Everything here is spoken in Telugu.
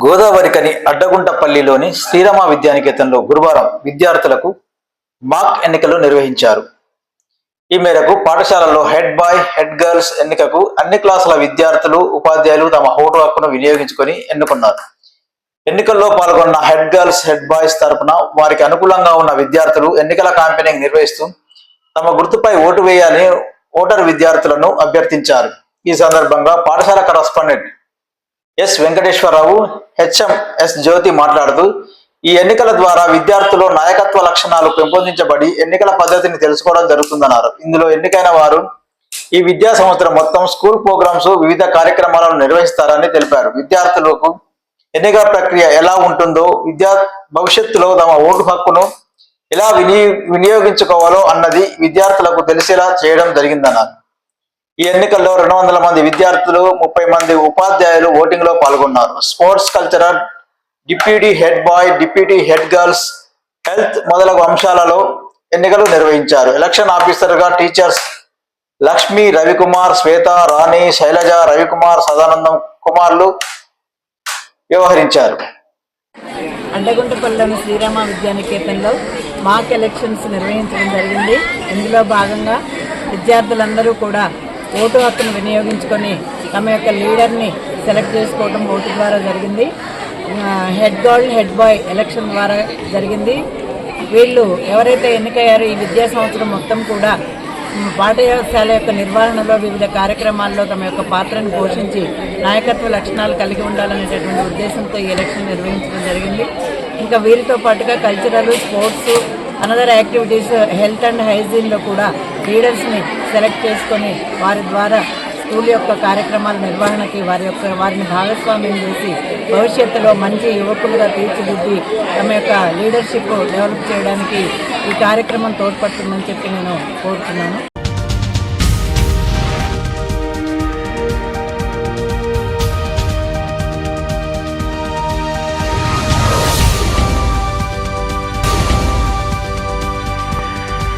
గోదావరికని అడ్డగుంటపల్లిలోని శ్రీరామ విద్యానికేతన్లో గురువారం విద్యార్థులకు మాక్ ఎన్నికలు నిర్వహించారు. ఈ మేరకు పాఠశాలలో హెడ్ బాయ్, హెడ్ గర్ల్స్ ఎన్నికకు అన్ని క్లాసుల విద్యార్థులు, ఉపాధ్యాయులు తమ ఓటు హక్కును వినియోగించుకొని ఎన్నుకున్నారు. ఎన్నికల్లో పాల్గొన్న హెడ్ గర్ల్స్, హెడ్ బాయ్స్ తరపున వారికి అనుకూలంగా ఉన్న విద్యార్థులు ఎన్నికల క్యాంపెయినింగ్ నిర్వహిస్తూ తమ గుర్తుపై ఓటు వేయాలని ఓటరు విద్యార్థులను అభ్యర్థించారు. ఈ సందర్భంగా పాఠశాల correspondent S Venkateswara Rao, HM S Jyothi మాట్లాడుతూ ఈ ఎన్నికల ద్వారా విద్యార్థులు నాయకత్వ లక్షణాలు పెంపొందించబడి ఎన్నికల పద్ధతిని తెలుసుకోవడం జరుగుతుందన్నారు. ఇందులో ఎన్నికైన వారు ఈ విద్యా సంవత్సరం మొత్తం స్కూల్ ప్రోగ్రామ్స్, వివిధ కార్యక్రమాలను నిర్వహిస్తారని తెలిపారు. విద్యార్థులకు ఎన్నికల ప్రక్రియ ఎలా ఉంటుందో, భవిష్యత్తులో తమ ఓటు హక్కును ఎలా వినియోగించుకోవాలో అన్నది విద్యార్థులకు తెలిసేలా చేయడం జరిగిందన్నారు. ఈ ఎన్నికల్లో 200 మంది విద్యార్థులు, 30 మంది ఉపాధ్యాయులు ఓటింగ్ లో పాల్గొన్నారు. Sports, cultural, deputy head bye, deputy head girls, health మొదలగు అంశాలలో ఎన్నికలు నిర్వహించారు. ఎలక్షన్ ఆఫీసర్ గా టీచర్స్ లక్ష్మి, రవికుమార్, శ్వేత, రాణి, శైలజ, రవికుమార్, సదానందం కుమార్లు వ్యవహరించారు. అడ్డగుంటపల్లిలోని శ్రీరామ విద్యానికేతన్లో మాక్ ఎలక్షన్స్ నిర్వహించడం జరిగింది. ఇందులో భాగంగా విద్యార్థులందరూ కూడా ఓటు హక్కును వినియోగించుకొని తమ యొక్క లీడర్ని సెలెక్ట్ చేసుకోవడం ఓటు ద్వారా జరిగింది. Head girl, head bye election ద్వారా జరిగింది. వీళ్ళు ఎవరైతే ఎన్నికయ్యారో ఈ విద్యా సంవత్సరం మొత్తం కూడా పాఠశాల యొక్క నిర్వహణలో, వివిధ కార్యక్రమాల్లో తమ యొక్క పాత్రను పోషించి నాయకత్వ లక్షణాలు కలిగి ఉండాలనేటటువంటి ఉద్దేశంతో ఈ ఎలక్షన్ నిర్వహించడం జరిగింది. ఇంకా వీరితో పాటుగా cultural, sports, another activities, health and హైజీన్లో కూడా లీడర్స్ని సెలెక్ట్ చేసుకొని వారి ద్వారా స్కూల్ యొక్క కార్యక్రమాల నిర్వహణకి వారిని భాగస్వామ్యం చేసి భవిష్యత్తులో మంచి యువకులుగా తీర్చిదిద్ది తమ యొక్క లీడర్షిప్ డెవలప్ చేయడానికి ఈ కార్యక్రమం తోడ్పడుతుందని చెప్పి నేను కోరుతున్నాను.